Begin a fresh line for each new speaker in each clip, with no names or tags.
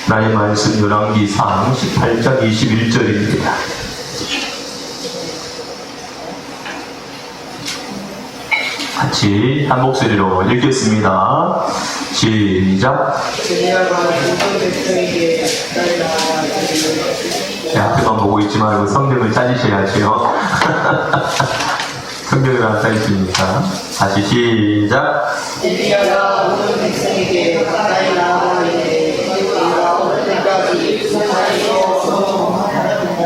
나의 말씀 열왕기상 18장 21절입니다. 같이 한 목소리로 읽겠습니다. 시작. 네, 앞에만 보고 있지 말고 성경을 찾으셔야지요. 성경을 안 찾으시니까. 다시 시작.
엘리야가 모든 백성에게 가까이 나아가 이르되 너희가 오늘 때까지 이스라엘에서 성공하였느냐.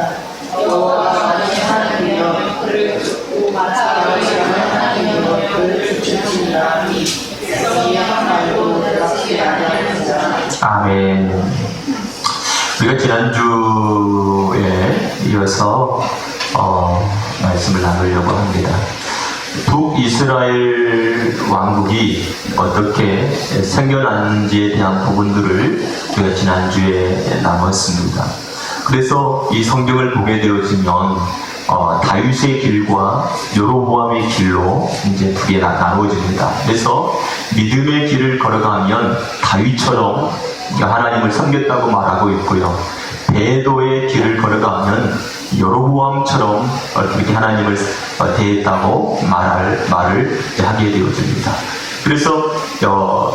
여호와가 만일 하나님이여 그를 죽고 마찬가지라는 하나님이여 그를 죽으시니라. 이 백성이 한 말도 대답하지 아니하였느니라.
아멘. 우리가 지난주에 이어서 말씀을 나누려고 합니다. 북이스라엘 왕국이 어떻게 생겨났는지에 대한 부분들을 우리가 지난주에 나눴습니다. 그래서 이 성경을 보게 되어지면 다윗의 길과 여로보암의 길로 이제 두 개가 나누어집니다. 그래서 믿음의 길을 걸어가면 다윗처럼 하나님을 섬겼다고 말하고 있고요. 배도의 길을 걸어가면 여로보암처럼 그렇게 하나님을 대했다고 말을 하게 되어집니다. 그래서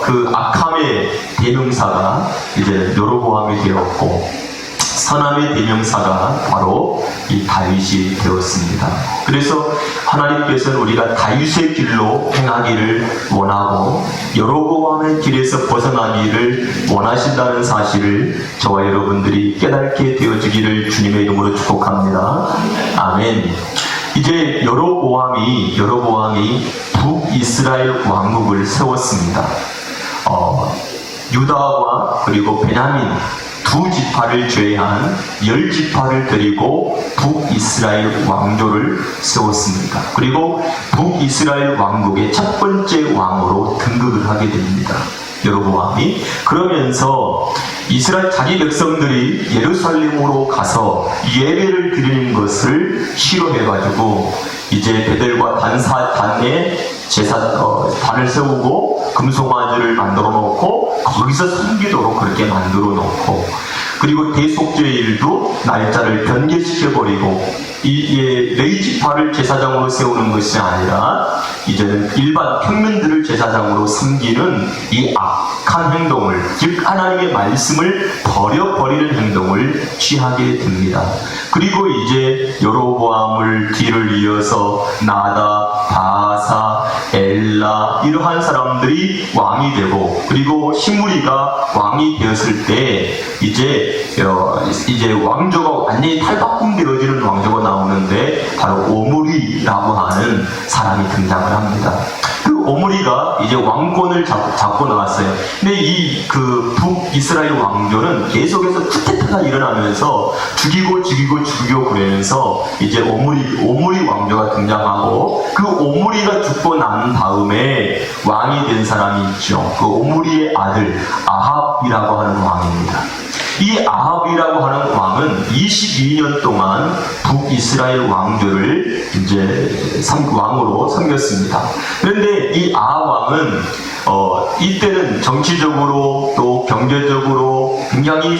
그 악함의 대명사가 이제 여로보암이 되었고 선함의 대명사가 바로 이 다윗이 되었습니다. 그래서 하나님께서는 우리가 다윗의 길로 행하기를 원하고 여로보암의 길에서 벗어나기를 원하신다는 사실을 저와 여러분들이 깨닫게 되어지기를 주님의 이름으로 축복합니다. 아멘. 이제 여로보암이 북이스라엘 왕국을 세웠습니다. 유다와 그리고 베냐민 두 지파를 제외한 10지파를 데리고 북이스라엘 왕조를 세웠습니다. 그리고 북이스라엘 왕국의 첫 번째 왕으로 등극을 하게 됩니다. 여로보암이. 그러면서 이스라엘 자기 백성들이 예루살렘으로 가서 예배를 드리는 것을 싫어해가지고 이제 베델과 단에 단을 세우고 금송아지를 만들어 놓고 거기서 섬기도록 그렇게 만들어 놓고, 그리고 대속죄일도 날짜를 변개시켜버리고 레위지파를 제사장으로 세우는 것이 아니라 이제는 일반 평민들을 제사장으로 섬기는 이 악한 행동을, 즉 하나님의 말씀을 버려버리는 행동을 취하게 됩니다. 그리고 이제 여로보암을 뒤를 이어서 나답, 바사, 엘라 이러한 사람들이 왕이 되고, 그리고 시므리가 왕이 되었을 때 이제 왕조가 완전히 탈바꿈되어지는 왕조가 나오는데 바로 오므리라고 하는 사람이 등장을 합니다. 그 오므리가 이제 왕권을 잡고 나왔어요. 근데 그 북이스라엘 왕조는 계속해서 쿠데타가 일어나면서 죽이고 그러면서 이제 오므리 왕조가 등장하고, 그 오므리가 죽고 난 다음에 왕이 된 사람이 있죠. 그 오므리의 아들 아합이라고 하는 왕입니다. 이 아합이라고 하는 왕은 22년 동안 북이스라엘 왕조를 이제 왕으로 섬겼습니다. 그런데 이 아합 왕은 이때는 정치적으로 또 경제적으로 굉장히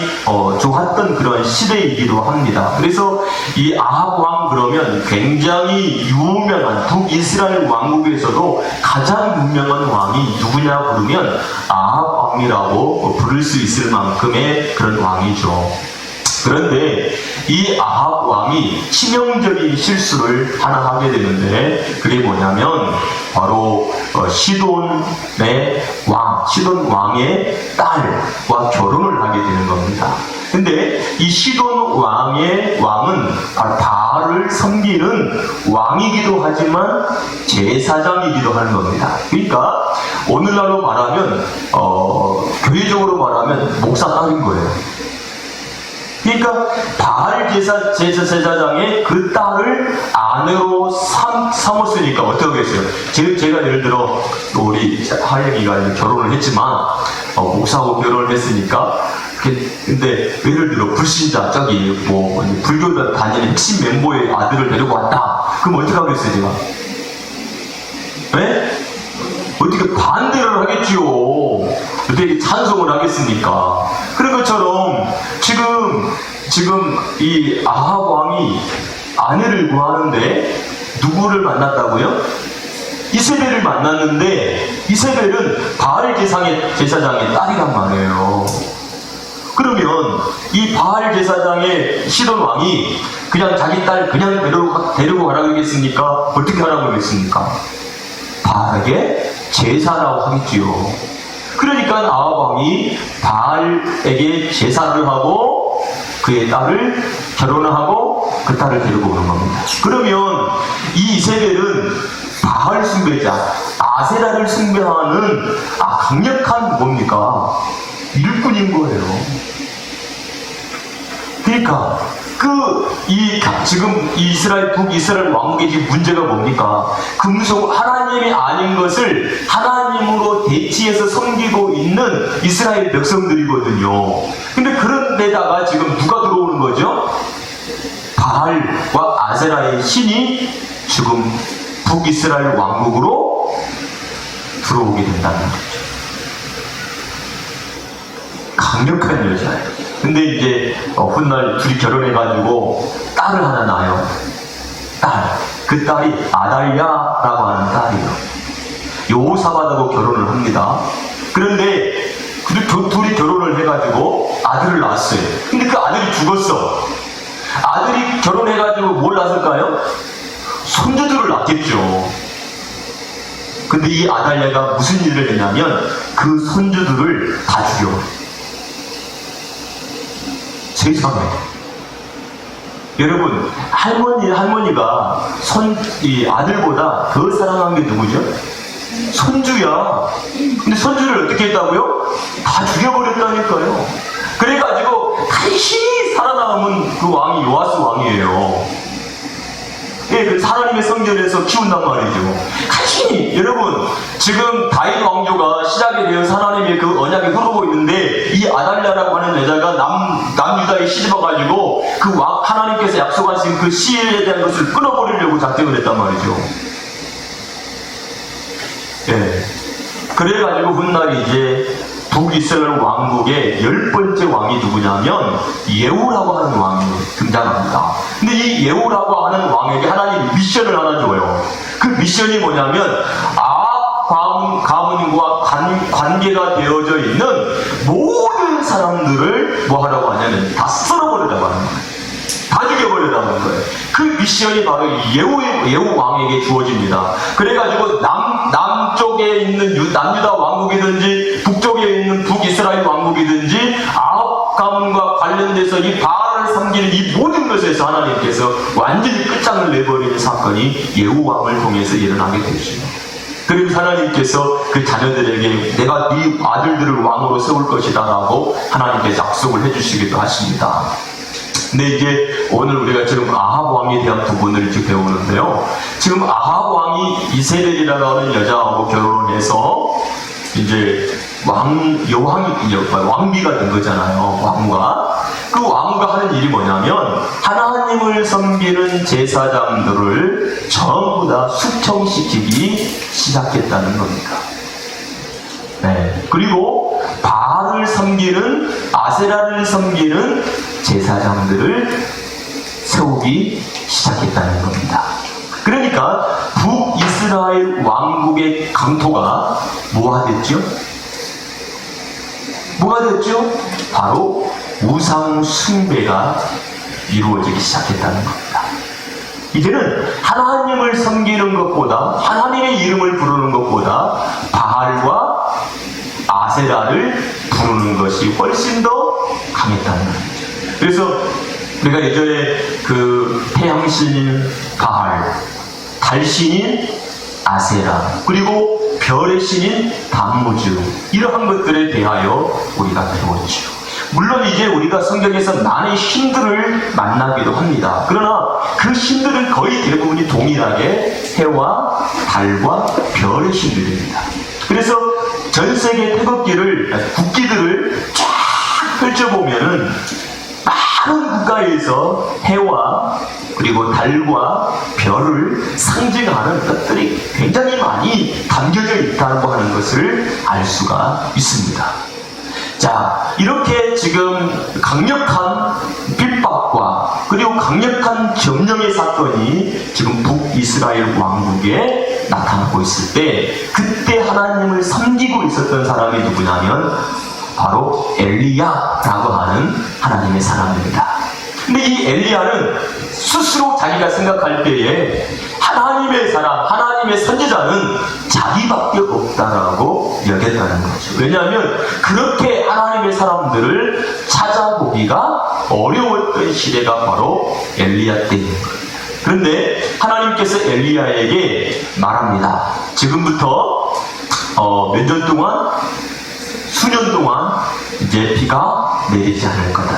좋았던 그런 시대이기도 합니다. 그래서 이 아합 왕 그러면 굉장히 유명한 북이스라엘 왕국에서도 가장 유명한 왕이 누구냐 부르면 아합 왕이라고 부를 수 있을 만큼의 그런 왕이죠. 그런데 이 아합 왕이 치명적인 실수를 하나 하게 되는데, 그게 뭐냐면 바로 시돈 왕의 딸과 결혼을 하게 되는 겁니다. 근데 이 시돈 왕은 바알을 섬기는 왕이기도 하지만 제사장이기도 하는 겁니다. 그러니까 오늘날로 말하면 교회적으로 말하면 목사 딸인 거예요. 그러니까 바알 제사장의 그 딸을 아내로 삼았으니까 어떻게 하겠어요? 제가 예를 들어 우리 하영이가 결혼을 했지만 목사하고 결혼을 했으니까, 근데 예를 들어 불신자 불교 다니는 핵심 멤버의 아들을 데리고 왔다. 그럼 어떻게 하겠어요, 제가? 네? 어떻게 반대를 하겠지요. 그때 찬송을 하겠습니까? 그런 것처럼 지금 이 아합 왕이 아내를 구하는데 누구를 만났다고요? 이세벨을 만났는데 이세벨은 바알 제사장의 딸이란 말이에요. 그러면 이 바알 제사장의 시돈 왕이 그냥 자기 딸 그냥 데리고 가라고 하겠습니까? 어떻게 하라고 하겠습니까? 바알에게 제사라고 하겠지요. 그러니까 아합 왕이 바알에게 제사를 하고 그의 딸을 결혼하고 그 딸을 데리고 오는 겁니다. 그러면 이 이세벨은 바알 숭배자 아세라를 숭배하는 강력한 뭡니까? 일꾼인 거예요. 그러니까 지금 북이스라엘 왕국의 지금 문제가 뭡니까? 하나님이 아닌 것을 하나님으로 대치해서 섬기고 있는 이스라엘 백성들이거든요. 근데 그런 데다가 지금 누가 들어오는 거죠? 바알과 아세라의 신이 지금 북이스라엘 왕국으로 들어오게 된다는 거죠. 강력한 여자예요. 근데 이제 훗날 둘이 결혼해가지고 딸을 하나 낳아요. 그 딸이 아달랴라고 하는 딸이에요. 여호사밧하고 결혼을 합니다. 그런데 둘이 결혼을 해가지고 아들을 낳았어요. 근데 그 아들이 죽었어. 아들이 결혼해가지고 뭘 낳았을까요? 손주들을 낳겠죠. 근데 이 아달랴가 무슨 일을 했냐면 그 손주들을 다 죽여버려요. 세상에. 여러분, 할머니가 이 아들보다 더 사랑한 게 누구죠? 손주야. 근데 손주를 어떻게 했다고요? 다 죽여버렸다니까요. 그래가지고 간신히 살아남은 그 왕이 요아스 왕이에요. 예, 그 하나님의 성전에서 키운단 말이죠. 간신히. 여러분, 지금 다윗 왕조가 시작이 되어서 하나님의 그 언약이 흐르고 있는데 이 아달랴라고 하는 여자가 남유다에 시집와가지고 하나님께서 약속하신 그 시에 대한 것을 끊어버리려고 작정을 했단 말이죠. 예. 그래가지고 훗날 이제 북이스라엘 왕국의 10번째 왕이 누구냐면 예후라고 하는 왕이 등장합니다. 근데 이 예후라고 하는 왕에게 하나님이 미션을 하나 줘요. 그 미션이 뭐냐면 아합 가문과 관계가 되어져 있는 모든 사람들을 뭐 하라고 하냐면 다 쓸어버리라고 하는 거예요. 다 죽여버리라고 하는 거예요. 그 미션이 바로 예후 왕에게 주어집니다. 그래가지고 남쪽에 있는 남유다 왕국이든지 북쪽에 있는 북이스라엘 왕국이든지 아합 가문과 관련돼서 이 바알을 섬기는 이 모든 것에서 하나님께서 완전히 끝장을 내버리는 사건이 예후 왕을 통해서 일어나게 되죠. 그리고 하나님께서 그 자녀들에게 내가 네 아들들을 왕으로 세울 것이다 라고 하나님께서 약속을 해주시기도 하십니다. 근데 이제 오늘 우리가 지금 아합 왕에 대한 부분을 이제 배우는데요. 지금 아합 왕이 이세벨이라고 하는 여자하고 결혼을 해서 이제 왕비가 된 거잖아요. 왕후가. 그 왕후가 하는 일이 뭐냐면 하나님을 섬기는 제사장들을 전부 다 숙청시키기 시작했다는 겁니다. 네. 그리고 바알을 섬기는 아세라를 섬기는 제사장들을 세우기 시작했다는 겁니다. 그러니까 북이스라엘 왕국의 강토가 뭐가 됐죠? 뭐가 됐죠? 바로 우상 숭배가 이루어지기 시작했다는 겁니다. 이제는 하나님을 섬기는 것보다 하나님의 이름을 부르는 것보다 바알과 아세라를 부르는 것이 훨씬 더 강했다는 거죠. 그래서 우리가 예전에 그 태양신인 바알, 달신인 아세라, 그리고 별의 신인 담무즈, 이러한 것들에 대하여 우리가 배웠죠. 물론 이제 우리가 성경에서 많은 신들을 만나기도 합니다. 그러나 그 신들은 거의 대부분이 동일하게 해와 달과 별의 신들입니다. 그래서 전 세계 국기들을 쫙 펼쳐보면은 많은 국가에서 해와 그리고 달과 별을 상징하는 것들이 굉장히 많이 담겨져 있다고 하는 것을 알 수가 있습니다. 자, 이렇게 지금 강력한 핍박과 그리고 강력한 점령의 사건이 지금 북이스라엘 왕국에 나타나고 있을 때 그때 하나님을 섬기고 있었던 사람이 누구냐면 바로 엘리야라고 하는 하나님의 사람입니다. 근데 이 엘리야는 스스로 자기가 생각할 때에 하나님의 사람, 하나님의 선지자는 자기밖에 없다라고 여겼다는 거죠. 왜냐하면 그렇게 하나님의 사람들을 찾아보기가 어려웠던 시대가 바로 엘리야 때인 거예요. 그런데 하나님께서 엘리야에게 말합니다. 지금부터 몇 년 동안, 수년 동안 이제 비가 내리지 않을 거다.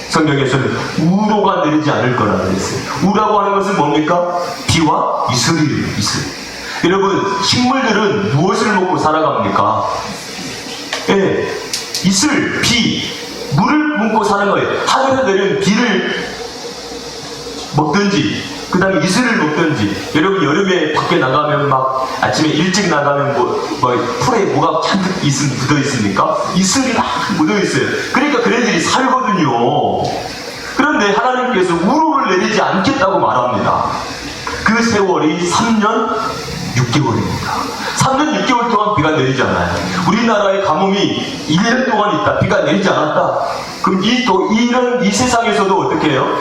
성경에서는 우로가 내리지 않을 거라고 했어요. 우라고 하는 것은 뭡니까? 비와 이슬이에요. 이슬. 여러분, 식물들은 무엇을 먹고 살아갑니까? 예, 이슬, 비, 물을 먹고 사는 거예요. 하늘에 내리는 비를 먹든지 그 다음에 이슬을 먹든지. 여러분, 여름에 밖에 나가면 막 아침에 일찍 나가면 풀에 뭐가 잔뜩 묻어 있습니까? 이슬이 막 묻어 있어요. 그러니까 그네들이 살거든요. 그런데 하나님께서 우로를 내리지 않겠다고 말합니다. 그 세월이 3년 6개월입니다. 3년 6개월 동안 비가 내리지 않아요. 우리나라의 가뭄이 1년 동안 있다. 비가 내리지 않았다. 그럼 이 세상에서도 어떻게 해요?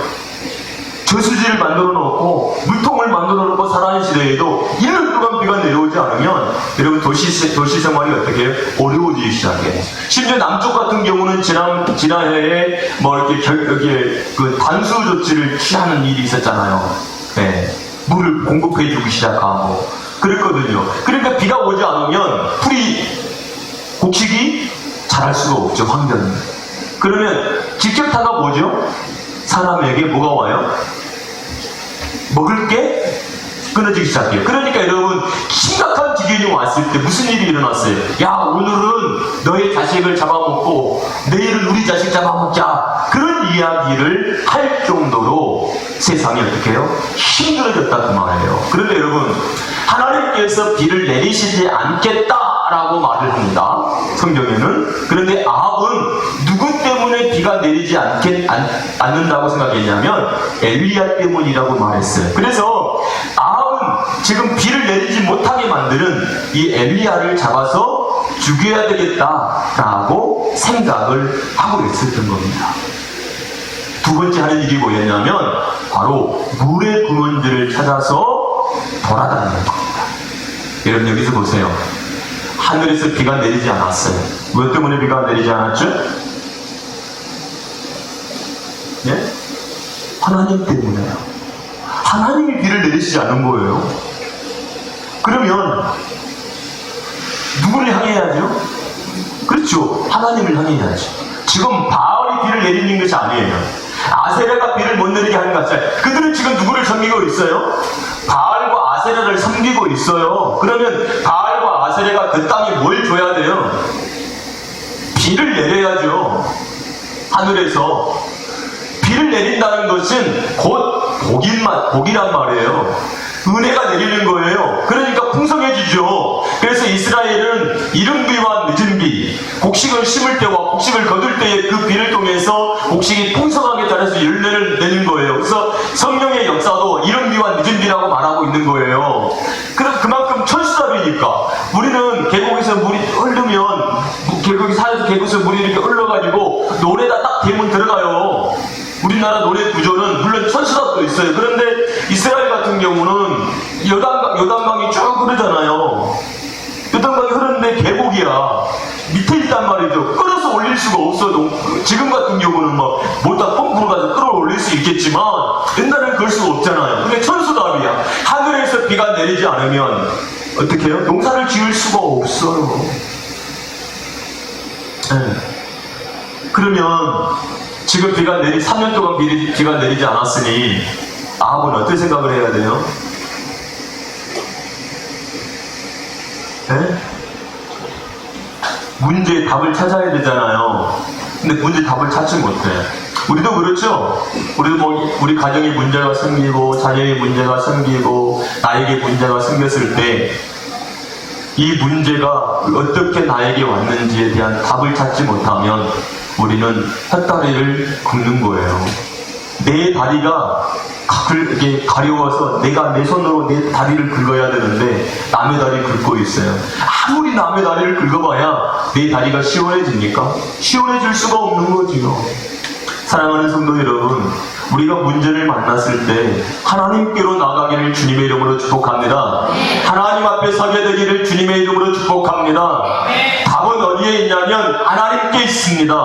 저수지를 만들어 놓고 물통을 만들어 놓고 살아가는 시대에도 1년 동안 비가 내려오지 않으면 여러분 도시 생활이 어떻게 해요? 어려워지기 시작해요. 심지어 남쪽 같은 경우는 지난해에 이렇게 그 단수 조치를 취하는 일이 있었잖아요. 네. 물을 공급해 주기 시작하고 그랬거든요. 그러니까 비가 오지 않으면 곡식이 자랄 수가 없죠. 환경이. 그러면 직격타가 뭐죠? 사람에게 뭐가 와요? 먹을 게 끊어지기 시작해요. 그러니까 여러분, 심각한 기근이 왔을 때 무슨 일이 일어났어요? 야, 오늘은 너의 자식을 잡아먹고 내일은 우리 자식 잡아먹자. 그런 이야기를 할 정도로 세상이 어떻게 해요? 힘들어졌다 그 말이에요. 그런데 여러분, 하나님께서 비를 내리시지 않겠다라고 말을 합니다. 성경에는. 그런데 아합은 누구 때문에 비가 내리지 않는다고 생각했냐면 엘리야 때문이라고 말했어요. 그래서 아합은 지금 비를 내리지 못하게 만드는 이 엘리야를 잡아서 죽여야 되겠다라고 생각을 하고 있었던 겁니다. 두 번째 하는 일이 뭐였냐면 바로 물의 근원들을 찾아서 돌아다니는 겁니다. 여러분, 여기서 보세요. 하늘에서 비가 내리지 않았어요. 왜 때문에 비가 내리지 않았죠? 네? 하나님 때문에요. 하나님이 비를 내리시지 않은 거예요. 그러면 누구를 향해야죠? 그렇죠. 하나님을 향해야죠. 지금 바알이 비를 내리는 것이 아니에요. 아세라가 비를 못 내리게 하는 것이 아니에요. 그들은 지금 누구를 섬기고 있어요? 바알과 아세라를 섬기고 있어요. 그러면 바알과 아세라가 그 땅에 뭘 줘야 돼요? 비를 내려야죠. 하늘에서 비를 내린다는 것은 곧 복이란 말이에요. 은혜가 내리는 거예요. 그러니까 풍성해지죠. 그래서 이스라엘은 이른 비와 늦은 비, 곡식을 심을 때와 곡식을 거둘 때의 그 비를 통해서 곡식이 풍성하게 자라서 열매를 내는 거예요. 그래서 성령의 역사도 이른 비와 늦은 비라고 말하고 있는 거예요. 그만큼 천수답이니까 우리는 계곡에서 물이 흐르면 계곡에서 물이 이렇게 흘러가지고 논에다 딱 대면 들어가요. 우리나라 노래 구조는 물론 천수답도 있어요. 그런데 이스라엘 같은 경우는 요단강이 쭉 흐르잖아요. 요단강이 흐르는데 계곡이야. 밑에 있단 말이죠. 끌어서 올릴 수가 없어도 지금 같은 경우는 뭐다 펌프로 가서 끌어올릴 수 있겠지만 옛날에는 그럴 수가 없잖아요. 근데 천수답이야. 하늘에서 비가 내리지 않으면 어떻게 해요? 농사를 지을 수가 없어요. 네. 그러면 지금 3년 동안 비가 내리지 않았으니 아합은 어떤 생각을 해야 돼요? 네? 문제의 답을 찾아야 되잖아요. 근데 문제의 답을 찾지 못해. 우리도 그렇죠? 우리도 우리 가정에 문제가 생기고 자녀의 문제가 생기고 나에게 문제가 생겼을 때 이 문제가 어떻게 나에게 왔는지에 대한 답을 찾지 못하면 우리는 헛다리를 긁는 거예요. 내 다리가 이렇게 가려워서 내가 내 손으로 내 다리를 긁어야 되는데 남의 다리 긁고 있어요. 아무리 남의 다리를 긁어봐야 내 다리가 시원해집니까? 시원해질 수가 없는 거지요. 사랑하는 성도 여러분, 우리가 문제를 만났을 때 하나님께로 나가기를 주님의 이름으로 축복합니다. 하나님 앞에 서게 되기를 주님의 이름으로 축복합니다. 답은 어디에 있냐면 하나님께 있습니다.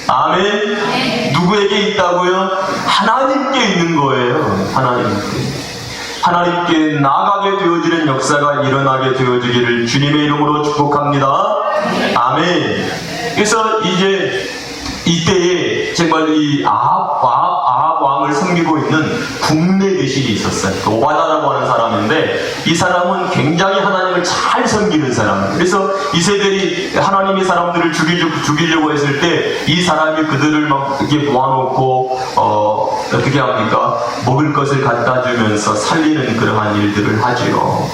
아멘. 누구에게 있다고요? 하나님께 있는 거예요. 하나님께 나가게 되어지는 역사가 일어나게 되어지기를 주님의 이름으로 축복합니다. 아멘. 그래서 이때에 정말 이 아합 왕을 섬기고 있는 국내 대신이 있었어요. 오바다라고 하는 사람인데 이 사람은 굉장히 하나님을 잘 섬기는 사람. 그래서 이세벨이 하나님의 사람들을 죽이려고 했을 때 이 사람이 그들을 막 이렇게 모아놓고 어떻게 합니까? 먹을 것을 갖다 주면서 살리는 그러한 일들을 하지요.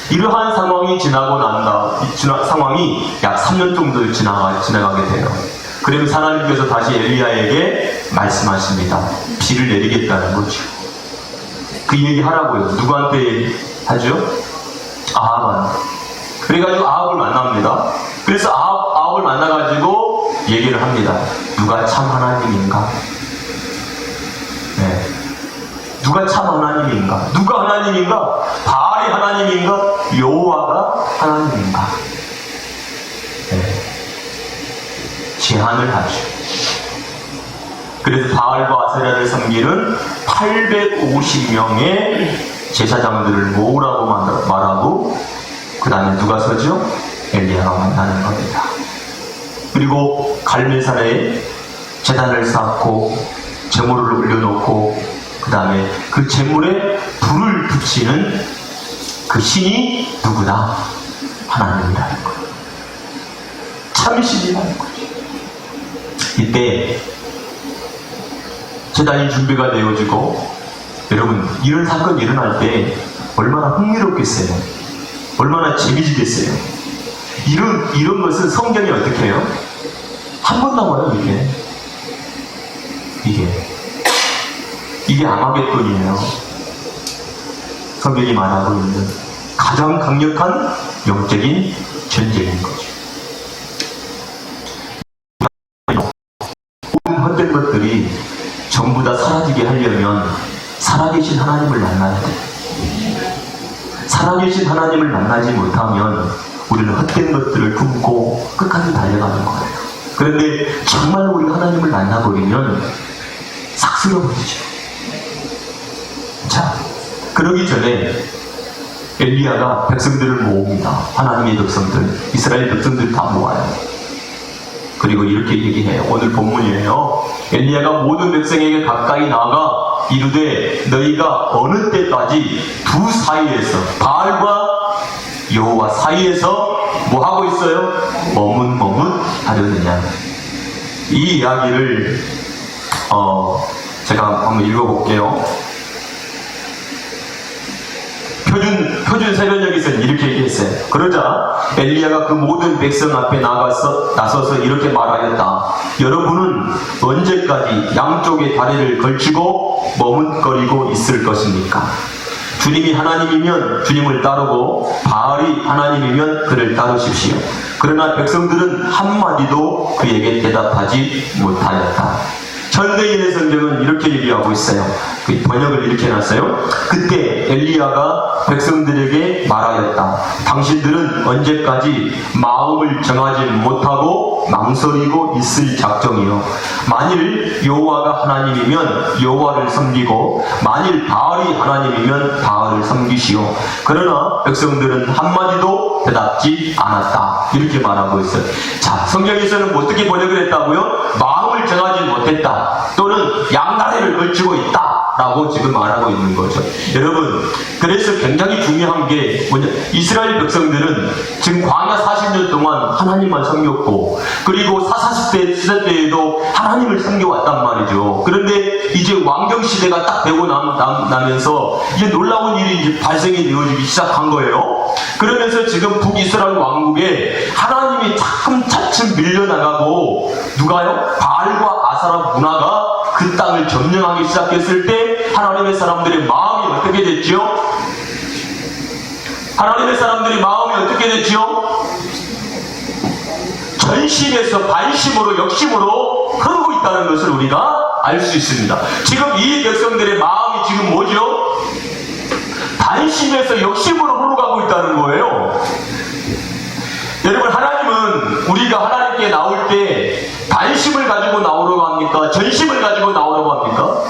이러한 상황이 지나고 상황이 약 3년 정도 지나가게 돼요. 그러면서 하나님께서 다시 엘리야에게 말씀하십니다. 비를 내리겠다는 거죠. 그 얘기 하라고요. 누구한테 하죠? 아합한테. 그래가지고 아합을 만납니다. 그래서 아합을 만나가지고 얘기를 합니다. 누가 참 하나님인가? 네. 누가 참 하나님인가? 누가 하나님인가? 바알이 하나님인가? 여호와가 하나님인가? 네. 제안을 하죠. 그래서 바알과 아세라를 섬기는 850명의 제사장들을 모으라고 말하고 그 다음에 누가 서죠? 엘리야가 만나는 겁니다. 그리고 갈멜산에 제단을 쌓고 제물을 올려놓고 그 다음에 그 제물에 불을 붙이는 그 신이 누구다? 하나님이라는 거예요. 참신이라는 거죠. 이때 제단이 준비가 되어지고 여러분 이런 사건이 일어날 때 얼마나 흥미롭겠어요. 얼마나 재미지겠어요. 이런 것은 성경이 어떻게 해요? 한 번 나와요. 이게 아마겟돈이에요. 성경이 말하고 있는 가장 강력한 영적인 전쟁인 거죠. 모든 헛된 것들이 전부 다 사라지게 하려면 살아계신 하나님을 만나야 돼요. 살아계신 하나님을 만나지 못하면 우리는 헛된 것들을 품고 끝까지 달려가는 거예요. 그런데 정말 우리가 하나님을 만나버리면 싹 쓸어버리죠. 자, 그러기 전에 엘리야가 백성들을 모읍니다. 하나님의 백성들, 이스라엘 백성들 다 모아요. 그리고 이렇게 얘기해요. 오늘 본문이에요. 엘리야가 모든 백성에게 가까이 나아가 이르되 너희가 어느 때까지 두 사이에서 바알과 여호와 사이에서 뭐 하고 있어요? 머뭇머뭇 하려느냐. 이 이야기를 제가 한번 읽어볼게요. 표준 세변역에서는 이렇게 얘기했어요. 그러자 엘리야가 그 모든 백성 앞에 나서서 이렇게 말하였다. 여러분은 언제까지 양쪽에 다리를 걸치고 머뭇거리고 있을 것입니까? 주님이 하나님이면 주님을 따르고 바알이 하나님이면 그를 따르십시오. 그러나 백성들은 한마디도 그에게 대답하지 못하였다. 현대인의 성경은 이렇게 얘기하고 있어요. 그 번역을 이렇게 해놨어요. 그때 엘리야가 백성들에게 말하였다. 당신들은 언제까지 마음을 정하지 못하고 망설이고 있을 작정이요. 만일 여호와가 하나님이면 여호와를 섬기고 만일 바알이 하나님이면 바알을 섬기시오. 그러나 백성들은 한마디도 대답지 않았다. 이렇게 말하고 있어요. 자, 성경에서는 어떻게 번역을 했다고요? 마음을 정하지 못했다. 또는 양다리를 걸치고 있다. 라고 지금 말하고 있는 거죠. 여러분, 그래서 굉장히 중요한 게 뭐냐, 이스라엘 백성들은 지금 광야 40년 동안 하나님만 섬겼고, 그리고 40대 시대 때에도 하나님을 섬겨왔단 말이죠. 그런데 이제 왕정 시대가 딱 되고 나면서 이제 놀라운 일이 이제 발생이 되어지기 시작한 거예요. 그러면서 지금 북이스라엘 왕국에 하나님이 차츰 밀려나가고 누가요? 바알과 아사라 문화가 그 땅을 점령하기 시작했을 때 하나님의 사람들의 마음이 어떻게 됐지요? 하나님의 사람들이 마음이 어떻게 됐지요? 전심에서 반심으로 역심으로 흐르고 있다는 것을 우리가 알 수 있습니다. 지금 이 백성들의 마음이 지금 뭐죠? 반심에서 역심으로 흘러가고 있다는 거예요. 여러분, 하나님은 우리가 하나님께 나올 때 반심을 가지고 나오라고 합니까? 전심을 가지고 나오라고 합니까?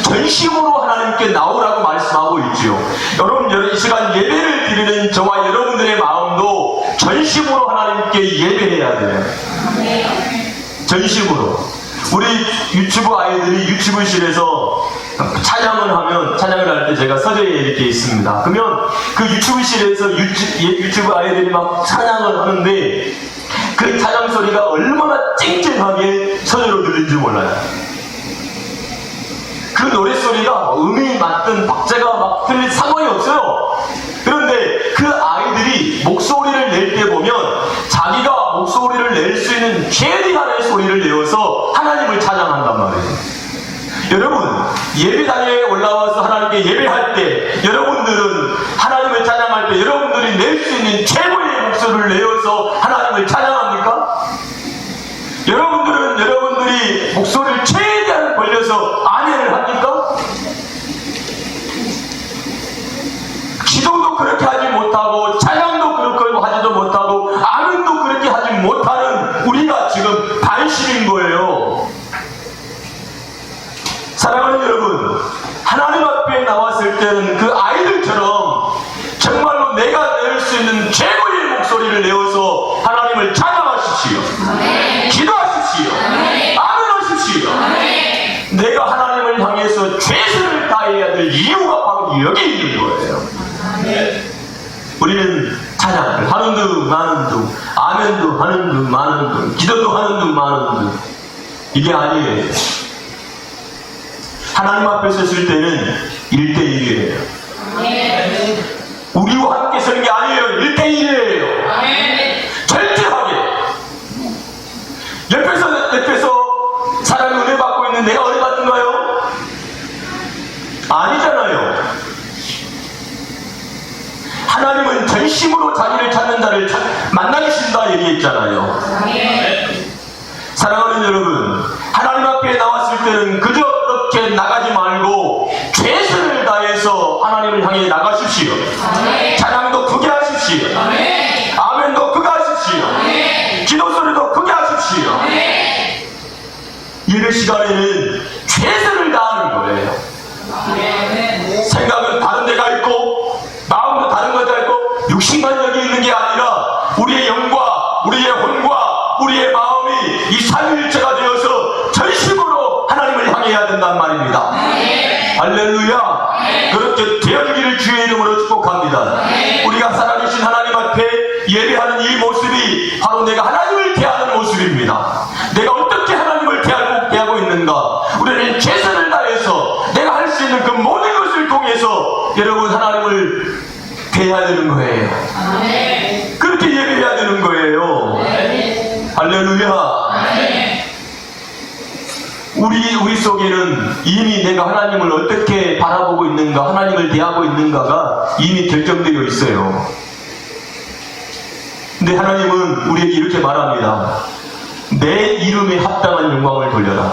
전심으로 하나님께 나오라고 말씀하고 있지요. 여러분, 이 시간 예배를 드리는 저와 여러분들의 마음도 전심으로 하나님께 예배해야 돼요. 전심으로. 우리 유튜브 아이들이 유튜브실에서 찬양을 할 때 제가 서재에 이렇게 있습니다. 그러면 그 유튜브실에서 유튜브 아이들이 막 찬양을 하는데 그 찬양 소리가 얼마나 쨍쨍하게 서재로 들리는지 몰라요. 그 노랫소리가 음이 맞든 박자가 막 틀린 상관이 없어요. 그런데 그 아이들이 목소리를 낼 때 보면 자기가 목소리를 낼 수 있는 최대한의 소리를 내어서 하나님을 찬양한단 말이에요. 여러분, 예배당에 올라와서 하나님께 예배할 때 여러분들은 하나님을 찬양할 때 여러분들이 낼 수 있는 최고의 목소리를 내어서 하나님을 찬양합니까? 여러분들이 목소리를 최대한 벌려서 아멘을 합니까? 기도도 그렇게 하지 못하고 찬양도 그렇게 하지도 못하고 아멘도 그렇게 하지 못하는 우리가 지금 반심인 거예요. 사랑하는 여러분, 하나님 앞에 나왔을 때는 그 아이들처럼 정말로 내가 낼 수 있는 최고의 목소리를 내어서 하나님을 찬양하십시오. 기도하십시오. 아멘하십시오. 내가 하나님을 향해서 최선을 다해야 될 이유가 바로 여기 있는 거예요. 우리는 찬양을 하는 둥 마는 둥, 아멘도 하는 둥 마는 둥, 기도도 하는 둥 마는 둥, 이게 아니에요. 하나님 앞에 섰을 때는 1대1이에요. 우리와 함께 서는 게 아니에요. 1대1이에요. 절제하게. 옆에서 사람이 은혜 받고 있는 내가 은혜 받는가요? 아니잖아요. 하나님은 전심으로 자기를 찾는 자를 만나주신다 얘기했잖아요. 사랑하는 여러분, 하나님 앞에 나왔을 때는 그저 그렇게 나가지 말고 최선을 다해서 하나님을 향해 나가십시오. 찬양도 크게 하십시오. 아멘도 크게 하십시오. 기도 소리도 크게 하십시오. 예배 시간에는 최선을 다하는 거예요. 생각은 다른 데가 있고 마음도 다른 데가 있고 육신만 여기 있는 게 아니라 우리의 영과 우리의 혼과 우리의 마음이 이 삼위일체가 되어서 전심으로 하나님을 향해야 된단 말입니다. 할렐루야. 그렇게 되어지기를 주의 이름으로 축복합니다. 우리가 살아계신 하나님 앞에 예배하는 이 모습이 바로 내가 하나님을 대하는 모습입니다. 내가 어떻게 하나님을 대하고 있는가. 우리는 최선을 다해서 내가 할 수 있는 그 모든 것을 통해서 여러분 하나님을 대해야 되는 거예요. 그렇게 예배해야 되는 거예요. 할렐루야. 우리 속에는 이미 내가 하나님을 어떻게 바라보고 있는가, 하나님을 대하고 있는가가 이미 결정되어 있어요. 근데 하나님은 우리에게 이렇게 말합니다. 내 이름에 합당한 영광을 돌려라.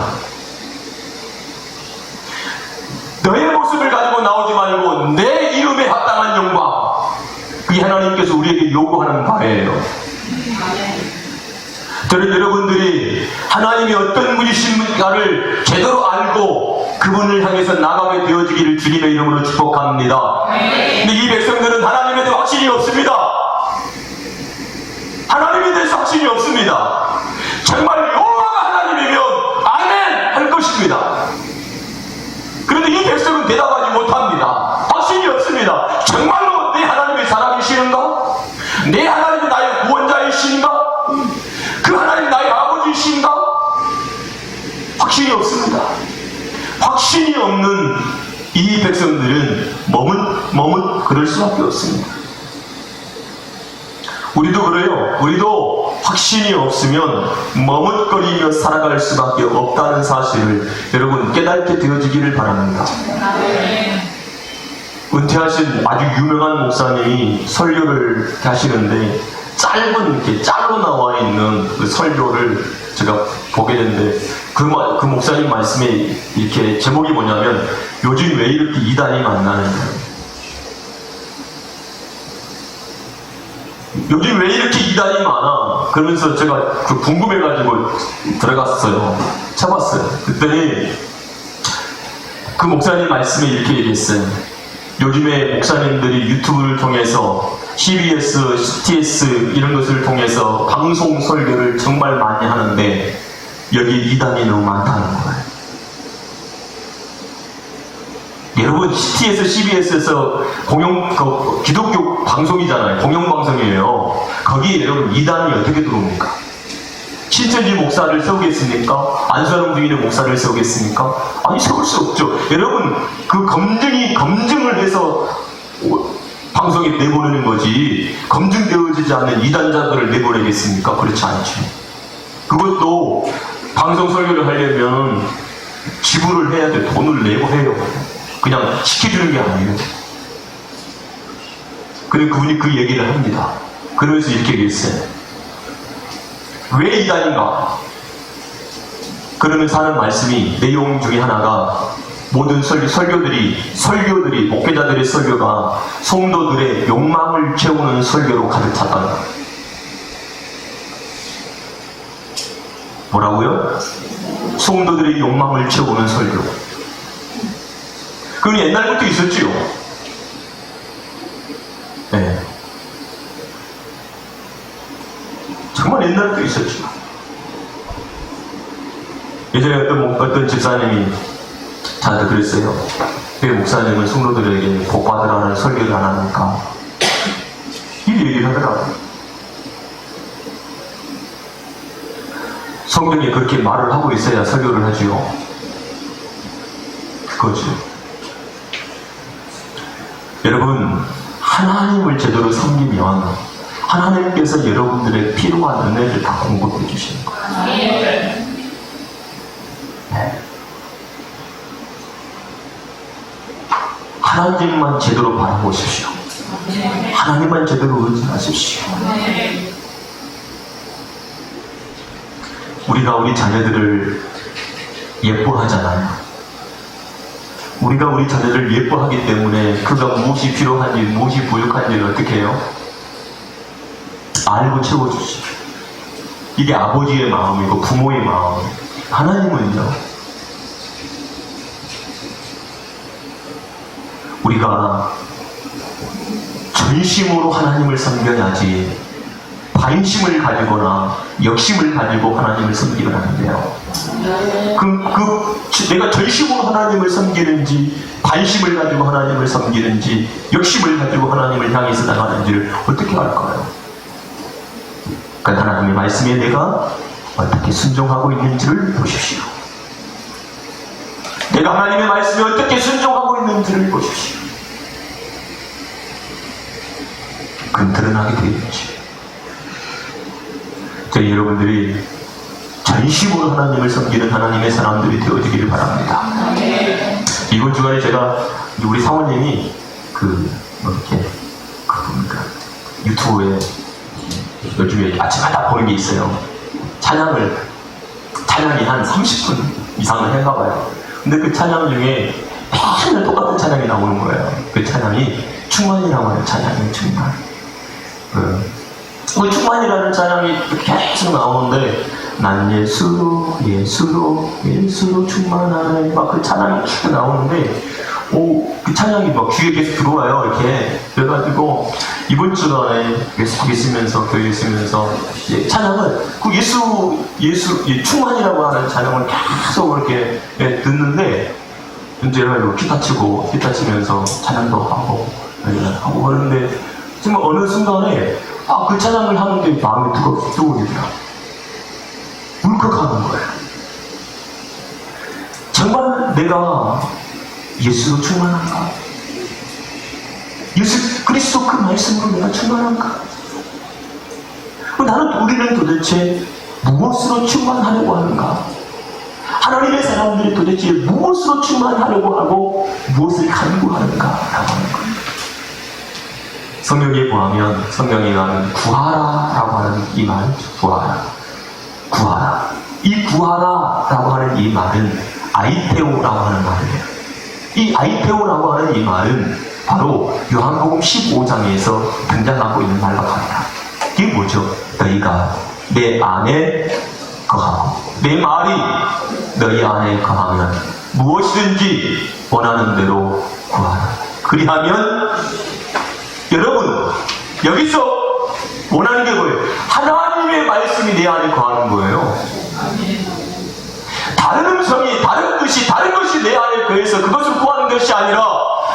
너의 모습을 가지고 나오지 말고 내 이름에 합당한 영광. 그게 하나님께서 우리에게 요구하는 바예요. 저는 여러분들이 하나님이 어떤 분이신가를 제대로 알고 그분을 향해서 나가게 되어지기를 주님의 이름으로 축복합니다. 근데 이 백성들은 하나님에 대해 확신이 없습니다. 하나님에 대해서 확신이 없습니다. 정말 여호와가 하나님이면 아멘 할 것입니다. 그런데 이 백성은 대답하지 못합니다. 확신이 없습니다. 정말로 내 하나님이 살아계시는가? 내 하나님이 나의 구원자이신가? 그 하나님 나의 아버지이신가? 확신이 없습니다. 확신이 없는 이 백성들은 머뭇 그럴 수밖에 없습니다. 우리도 그래요. 우리도 확신이 없으면 머뭇거리며 살아갈 수밖에 없다는 사실을 여러분 깨닫게 되어지기를 바랍니다. 은퇴하신 아주 유명한 목사님이 설교를 하시는데 짧은 이렇게 짤로 나와 있는 그 설교를 제가 보게 됐는데 그 목사님 말씀에 이렇게 제목이 뭐냐면 요즘 왜 이렇게 이단이 만나는가. 요즘 왜 이렇게 이단이 많아? 그러면서 제가 그 궁금해가지고 들어갔어요. 쳐봤어요. 그랬더니 그 목사님 말씀에 이렇게 얘기했어요. 요즘에 목사님들이 유튜브를 통해서 CBS, CTS 이런 것을 통해서 방송 설교를 정말 많이 하는데 여기 이단이 너무 많다는 거예요. 여러분 CTS, CBS에서 기독교 방송이잖아요. 공영방송이에요. 거기에 여러분 이단이 어떻게 들어옵니까? 신천지 목사를 세우겠습니까? 안수하는 중인의 목사를 세우겠습니까? 아니 세울 수 없죠. 여러분 그 검증을 해서 방송에 내보내는 거지 검증되어지지 않는 이단자들을 내보내겠습니까? 그렇지 않죠. 그것도 방송 설교를 하려면 지불을 해야 돼. 돈을 내고 해요. 그냥 시켜주는 게 아니에요. 근데 그분이 그 얘기를 합니다. 그러면서 이렇게 얘기했어요. 왜 이단인가? 그러면서 하는 말씀이 내용 중에 하나가 모든 설교들이 목회자들의 설교가 성도들의 욕망을 채우는 설교로 가득 찼다. 뭐라고요? 성도들의 욕망을 채우는 설교. 그건 옛날부터 있었지요. 네. 정말 옛날부터 있었죠. 예전에 어떤 집사님이 저한테 그랬어요. 왜 목사님은 성도들에게 복 받으라는 설교를 안 하니까? 이 얘기를 하더라고요. 성경이 그렇게 말을 하고 있어야 설교를 하지요. 그거죠. 여러분, 하나님을 제대로 섬기면 하나님께서 여러분들의 필요한 은혜를 다 공급해 주시는 거예요. 네. 하나님만 제대로 바라보십시오. 하나님만 제대로 의지하십시오. 우리가 우리 자녀들을 예뻐하잖아요. 우리가 우리 자녀를 예뻐하기 때문에 그가 무엇이 필요한지 무엇이 부족한지를 어떻게 해요? 알고 채워주시죠. 이게 아버지의 마음이고 부모의 마음이에요. 하나님은요, 우리가 전심으로 하나님을 섬겨야지 반심을 가지거나 역심을 가지고 하나님을 섬기면 안 돼요. 내가 전심으로 하나님을 섬기는지 반심을 가지고 하나님을 섬기는지 역심을 가지고 하나님을 향해서 나가는지를 어떻게 알까요? 그러니까 하나님의 말씀에 내가 어떻게 순종하고 있는지를 보십시오. 내가 하나님의 말씀에 어떻게 순종하고 있는지를 보십시오. 그럼 드러나게 되겠지. 저희 여러분들이 전심으로 하나님을 섬기는 하나님의 사람들이 되어지기를 바랍니다. 이번 주간에 제가 우리 사모님이 유튜브에 요즘에 아침마다 보는 게 있어요. 찬양이 한 30분 이상을 했나 봐요. 근데 그 찬양 중에 맨날 똑같은 찬양이 나오는 거예요. 그 찬양이 충만이라고 하는 찬양이 충만. 그 충만이라는 찬양이 계속 나오는데 난 예수로 충만하네 막 그 찬양이 계속 나오는데 그 찬양이 막 귀에 계속 들어와요. 이렇게 그래가지고 이번 주간에 계속 있으면서 교회에 있으면서 찬양을 그 예수 충만이라고 하는 찬양을 계속 이렇게 듣는데 이제 기타 치면서 찬양도 하고 그러는데 정말 어느 순간에 그 찬양을 하는데 마음이 뜨거워지더라. 울컥하는 거예요. 정말 내가 예수로 충만한가? 예수 그리스도 그 말씀으로 내가 충만한가? 그럼 우리는 도대체 무엇으로 충만하려고 하는가? 하나님의 사람들이 도대체 무엇으로 충만하려고 하고 무엇을 간구하는가? 라고 하는 거예요. 성경에 보면 성경에 가면 구하라 라고 하는 이 말은 구하라. 구하라. 이 구하라 라고 하는 이 말은 아이테오라고 하는 말이에요. 이 아이테오라고 하는 이 말은 바로 요한복음 15장에서 등장하고 있는 말로 합니다. 이게 뭐죠? 너희가 내 안에 거하고 내 말이 너희 안에 거하면 무엇이든지 원하는 대로 구하라. 그리하면 여러분 여기서 원하는 게 뭐예요? 하나님의 말씀이 내 안에 거하는 거예요. 다른 음성이, 다른 뜻이, 다른 것이 내 안에 거해서 그것을 구하는 것이 아니라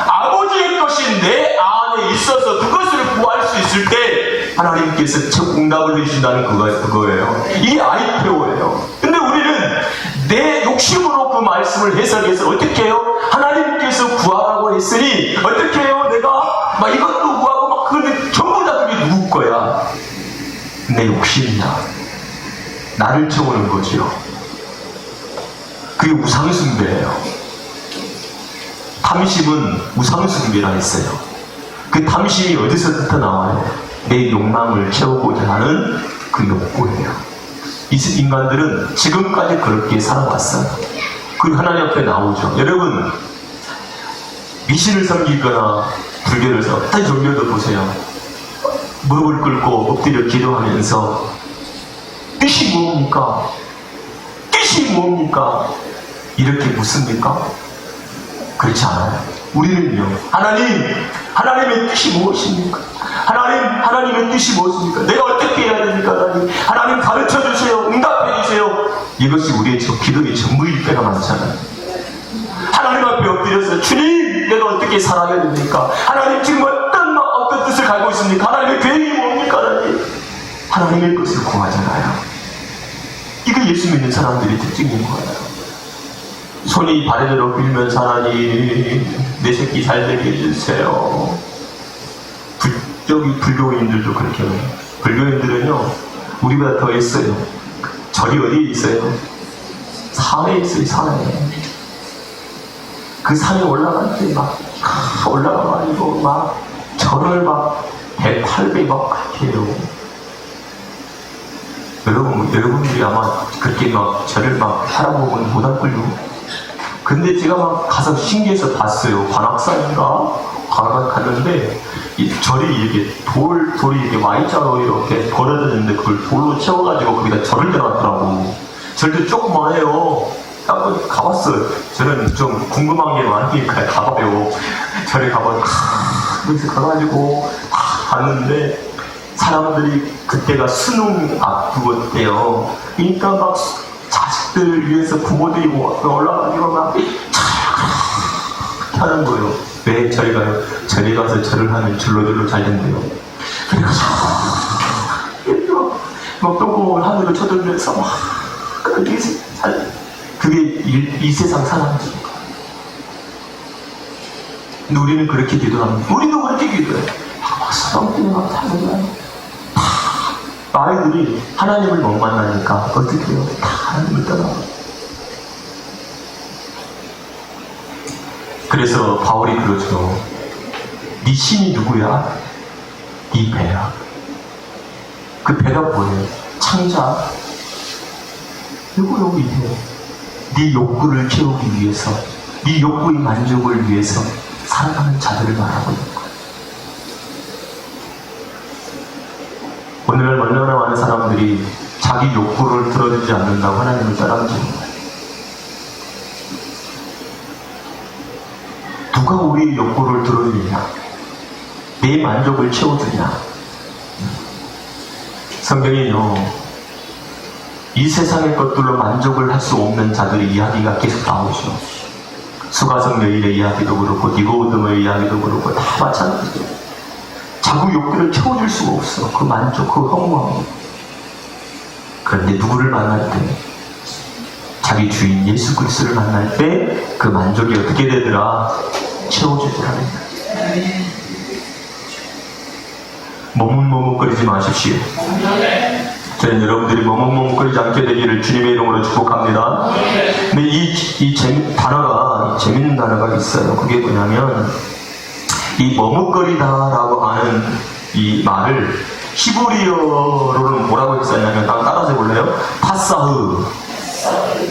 아버지의 것이 내 안에 있어서 그것을 구할 수 있을 때 하나님께서 첫 응답을 해주신다는 그거예요. 이게 아이테오예요. 근데 우리는 내 욕심으로 그 말씀을 해석해서 어떻게 해요? 하나님께서 구하라고 했으니 어떻게 해요? 내가 막 이것도 구하고 막 그런데 전부 다 그게 누구 거야? 내 욕심이야. 나를 채우는 거지요. 그게 우상숭배예요. 탐심은 우상숭배라 했어요. 그 탐심이 어디서부터 나와요? 내 욕망을 채우고자 하는 그 욕구예요. 이 인간들은 지금까지 그렇게 살아왔어요. 그 하나님 앞에 나오죠. 여러분 미신을 섬기거나 불교를 어떤 종교도 보세요. 무릎을 꿇고 엎드려 기도하면서 뜻이 뭡니까? 뜻이 뭡니까? 이렇게 묻습니까? 그렇지 않아요. 우리는요, 하나님의 뜻이 무엇입니까? 하나님의 뜻이 무엇입니까? 내가 어떻게 해야 됩니까? 하나님 가르쳐 주세요. 응답해 주세요. 이것이 우리의 기도의 전부일 때가 많잖아요. 하나님 앞에 엎드려서 주님, 내가 어떻게 살아야 됩니까? 하나님 지금 어떤 뜻을 가지고 있습니까? 하나님의 계획이 뭡니까? 하나님의 것을 구하잖아요. 이거 예수 믿는 사람들이 특징인 거예요. 손이 발에대로 빌면서 하나님 내 새끼 잘되게 해주세요. 불교인들도 그렇게 해요. 불교인들은요 우리보다 더 했어요. 절이 어디에 있어요? 산에 있어요. 산에. 그 산에 올라갈 때 막 올라가가지고 막 절을 막 108배 막 그렇게 해요. 여러분들이 아마 그렇게 막 절을 막 살아보면 못할걸요. 근데 제가 막 가서 신기해서 봤어요. 관악산인가? 갔는데 이 절이 이렇게 돌이 이렇게 Y자로 이렇게 벌어져 있는데 그걸 돌로 채워가지고 거기다 절을 내놨더라고. 절도 조그만해요. 한번 가봤어요. 저는 좀 궁금한 게 많으니까 가봐요. 절에 그래서 가가지고 봤는데 사람들이 그때가 수능 앞두고 때요. 그러니까 막 자식들을 위해서 부모들이 올라가지고 막 하는 거예요. 왜 절에 가요? 절에 가서 절을 하면 절로 잘 된대요. 그래서 막 똥구멍을 하늘을 쳐들면서 막 그렇게 그게 이 세상 사람이니까. 근데 우리는 그렇게 기도합니다. 우리도 그렇게 기도해요. 막 사람들이 막 다른 거예요. 아이들이 하나님을 못 만나니까 어떻게 해요? 다 하나님을 떠나요. 그래서 바울이 그러죠. 네 신이 누구야? 네 배야. 그 배가 뭐예요? 창자. 그리고 여기 배. 네 욕구를 채우기 위해서, 네 욕구의 만족을 위해서 살아가는 자들을 말하고 있는 거예요. 오늘날 얼마나 많은 사람들이 자기 욕구를 들어주지 않는다고 하나님을 따라하는 거예요. 누가 우리의 욕구를 들어주냐? 내 만족을 채워주냐? 성경에요, 이 세상의 것들로 만족을 할 수 없는 자들의 이야기가 계속 나오죠. 수가성 여인의 이야기도 그렇고 니고데모의 이야기도 그렇고 다 마찬가지죠. 자꾸 욕구를 채워줄 수가 없어. 그 만족, 그 허무함. 그런데 누구를 만날 때, 자기 주인 예수 그리스도를 만날 때 그 만족이 어떻게 되더라? 채워주더라. 머뭇머뭇거리지 마십시오. 저는 여러분들이 머뭇머뭇거리지 않게 되기를 주님의 이름으로 축복합니다. 근데 단어가, 재밌는 단어가 있어요. 그게 뭐냐면, 이 머뭇거리다라고 하는 이 말을 히브리어로는 뭐라고 썼냐면, 따라서 해볼래요? 파사흐.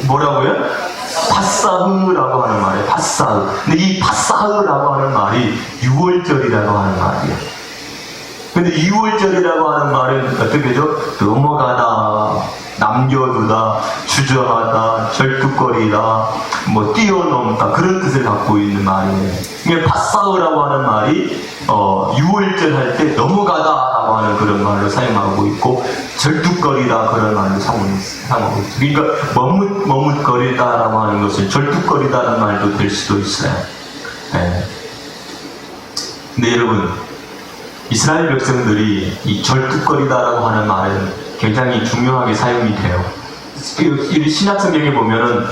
뭐라고요? 파사흐라고 하는 말이에요. 파사흐. 근데 이 파사흐라고 하는 말이 6월절이라고 하는 말이에요. 근데 6월절이라고 하는 말은 어떻게 되죠? 넘어가다, 남겨두다, 주저하다, 절뚝거리다, 뛰어넘다, 그런 뜻을 갖고 있는 말이에요. 이게 파사흐라고 하는 말이 6월절 할 때 넘어가다라고 하는 그런 말로 사용하고 있고, 절뚝거리다 그런 말로 사용하고 있어요. 그러니까 머뭇거리다라고 하는 것은 절뚝거리다는 말도 될 수도 있어요. 네. 근데 여러분, 이스라엘 백성들이 이 절뚝거리다라고 하는 말은 굉장히 중요하게 사용이 돼요. 신약성경에 보면은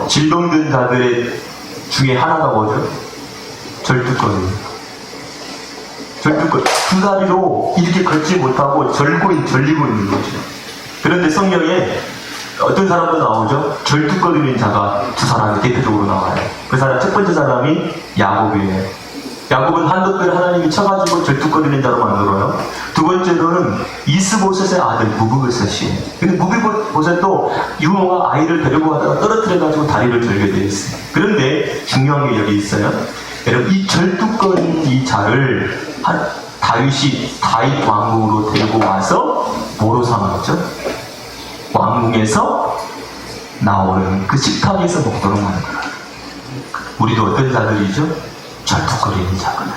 질병든 자들의 중에 하나가 뭐죠? 절뚝거리. 두 다리로 이렇게 걷지 못하고 절리고 있는 거죠. 그런데 성경에 어떤 사람도 나오죠? 절뚝거리는 자가 두 사람이 대표적으로 나와요. 그 사람 첫 번째 사람이 야곱이에요. 야곱은 한독들을 하나님이 쳐가지고 절뚝거리는 자로 만들어요. 두 번째로는 이스보셋의 아들 무비보셋이에요. 근데 무비보셋도 유모가 아이를 데리고 가다가 떨어뜨려가지고 다리를 절게 되어 있어요. 그런데 중요한 게 여기 있어요. 여러분, 이 절뚝거리는 이 자를 다윗 왕궁으로 데리고 와서 뭐로 삼았죠? 왕궁에서 나오는 그 식탁에서 먹도록 만들어요. 우리도 어떤 자들이죠? 절뚝거리는 자거든요.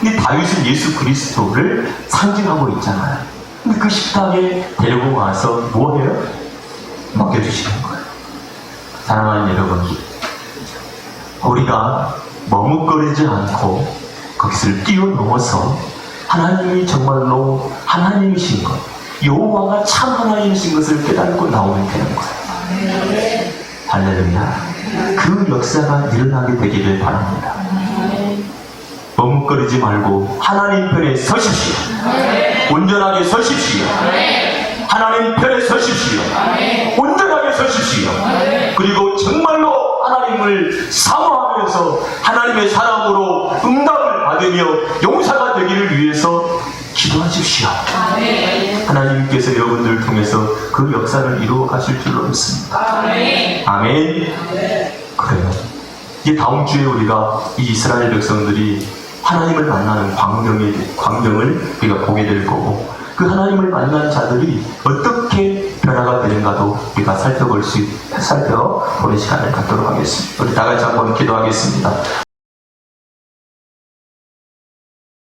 근데 다윗은 예수 그리스도를 상징하고 있잖아요. 근데 그 식탁에 데리고 와서 뭐 해요? 먹여주시는 거예요. 사랑하는 여러분, 우리가 머뭇거리지 않고 거기를 뛰어넘어서 하나님이 정말로 하나님이신 것, 여호와가 참 하나님이신 것을 깨닫고 나오면 되는 거예요. 할렐루야. 그 역사가 일어나게 되기를 바랍니다. 머뭇거리지 말고 하나님 편에 서십시오. 온전하게 서십시오. 하나님 편에 서십시오. 온전하게 서십시오. 그리고 정말로 하나님을 사모하면서 하나님의 사랑으로 응답을 받으며 용사가 되기를 위해서 기도하십시오. 하나님께서 여러분들을 통해서 그 역사를 이루어 가실 줄로 믿습니다. 아멘. 그래요. 이제 다음 주에 우리가 이 이스라엘 백성들이 하나님을 만나는 광경을 우리가 보게 될 거고, 그 하나님을 만난 자들이 어떻게 변화가 되는가도 우리가 살펴보는 시간을 갖도록 하겠습니다. 우리 다 같이 한번 기도하겠습니다.